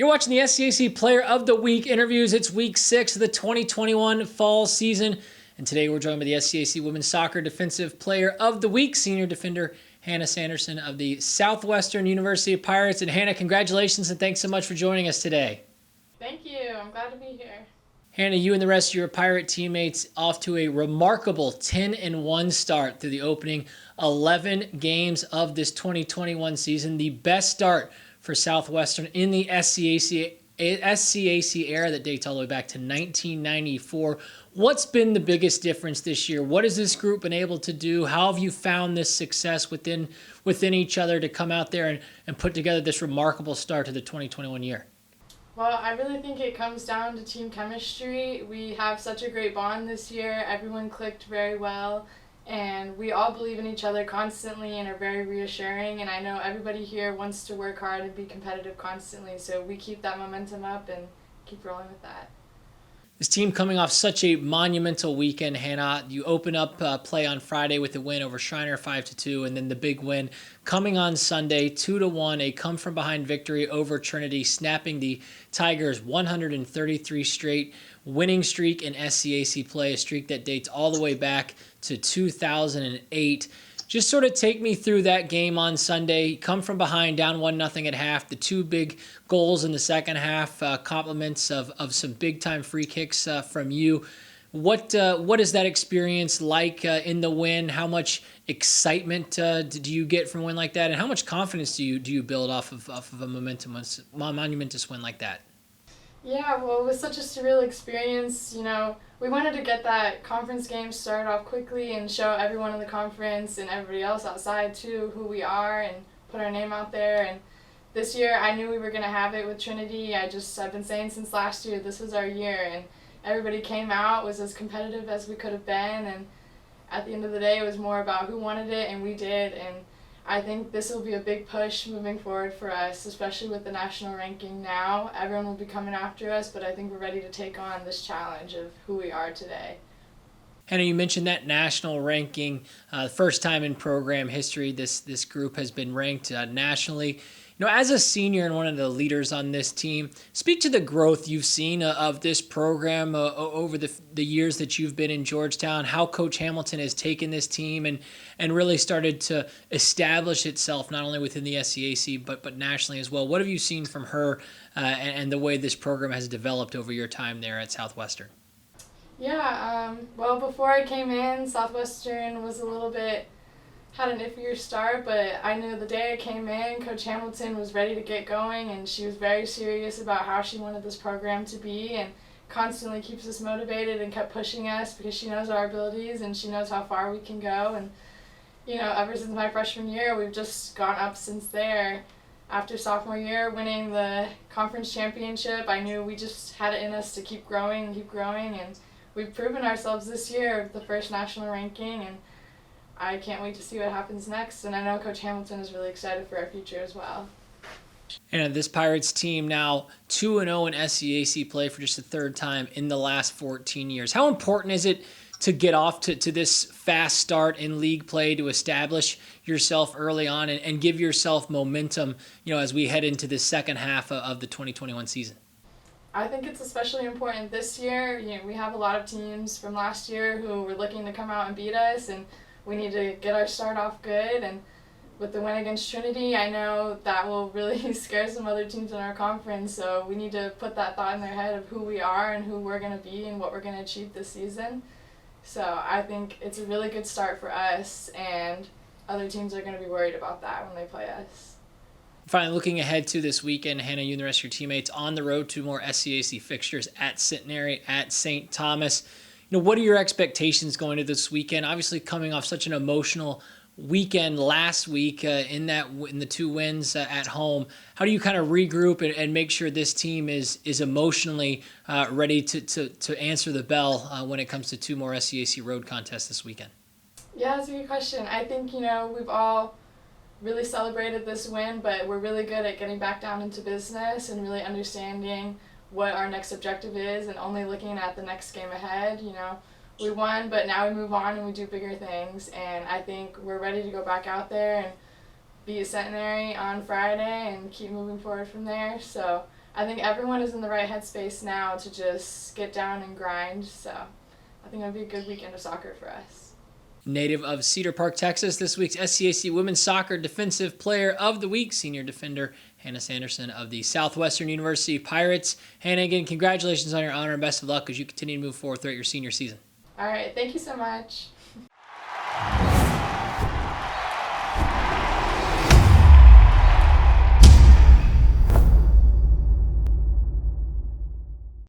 You're watching the SCAC Player of the Week interviews. It's week 6 of the 2021 fall season. And today we're joined by the SCAC Women's Soccer Defensive Player of the Week, senior defender Hanna Sanderson of the Southwestern University of Pirates. And Hanna, congratulations and thanks so much for joining us today. Thank you. I'm glad to be here. Hanna, you and the rest of your Pirate teammates off to a remarkable 10-1 start through the opening 11 games of this 2021 season. The best start for Southwestern in the SCAC era that dates all the way back to 1994. What's been the biggest difference this year? What has this group been able to do? How have you found this success within each other to come out there and put together this remarkable start to the 2021 year? Well, I really think it comes down to team chemistry. We have such a great bond this year. Everyone clicked very well, and we all believe in each other constantly and are very reassuring. And I know everybody here wants to work hard and be competitive constantly, so we keep that momentum up and keep rolling with that. This team coming off such a monumental weekend, Hanna. You open up play on Friday with a win over Shriner 5-2, and then the big win coming on Sunday 2-1, a come-from-behind victory over Trinity, snapping the Tigers' 133 straight winning streak in SCAC play, a streak that dates all the way back to 2008. Just sort of take me through that game on Sunday. Come from behind, down 1-0 at half. The two big goals in the second half, compliments of some big-time free kicks from you. What is that experience like in the win? How much excitement do you get from a win like that? And how much confidence do you build off of a monumentous win like that? Yeah, well, it was such a surreal experience. We wanted to get that conference game started off quickly and show everyone in the conference and everybody else outside too who we are and put our name out there. And this year I knew we were going to have it with Trinity. I've been saying since last year this was our year, and everybody came out, was as competitive as we could have been, and at the end of the day it was more about who wanted it, and we did. And I think this will be a big push moving forward for us, especially with the national ranking now. Everyone will be coming after us, but I think we're ready to take on this challenge of who we are today. Hanna, you mentioned that national ranking. First time in program history this group has been ranked nationally. As a senior and one of the leaders on this team, speak to the growth you've seen of this program over the years that you've been in Georgetown, how Coach Hamilton has taken this team and really started to establish itself not only within the SCAC but nationally as well. What have you seen from her and the way this program has developed over your time there at Southwestern? Yeah, well, before I came in, Southwestern was had an iffier start, but I knew the day I came in, Coach Hamilton was ready to get going, and she was very serious about how she wanted this program to be and constantly keeps us motivated and kept pushing us because she knows our abilities and she knows how far we can go. And, ever since my freshman year, we've just gone up since there. After sophomore year, winning the conference championship, I knew we just had it in us to keep growing, and we've proven ourselves this year with the first national ranking, and I can't wait to see what happens next, and I know Coach Hamilton is really excited for our future as well. And this Pirates team now 2-0 in SCAC play for just the third time in the last 14 years. How important is it to get off to this fast start in league play to establish yourself early on and give yourself momentum, as we head into the second half of the 2021 season? I think it's especially important this year. We have a lot of teams from last year who were looking to come out and beat us, and we need to get our start off good. And with the win against Trinity, I know that will really scare some other teams in our conference, so we need to put that thought in their head of who we are and who we're going to be and what we're going to achieve this season. So I think it's a really good start for us, and other teams are going to be worried about that when they play us. Finally, looking ahead to this weekend, Hanna, you and the rest of your teammates on the road to more SCAC fixtures at Centenary, at St. Thomas. What are your expectations going into this weekend? Obviously, coming off such an emotional weekend last week in the two wins at home, how do you kind of regroup and make sure this team is emotionally ready to answer the bell when it comes to two more SCAC road contests this weekend? Yeah, that's a good question. I think we've all really celebrated this win, but we're really good at getting back down into business and really understanding what our next objective is and only looking at the next game ahead. We won, but now we move on and we do bigger things, and I think we're ready to go back out there and beat Centenary on Friday and keep moving forward from there. So I think everyone is in the right headspace now to just get down and grind. So I think it'll be a good weekend of soccer for us. Native of Cedar Park, Texas, this week's SCAC Women's Soccer Defensive Player of the Week, senior defender Hanna Sanderson of the Southwestern University Pirates. Hanna, again, congratulations on your honor and best of luck as you continue to move forward throughout your senior season. All right, thank you so much.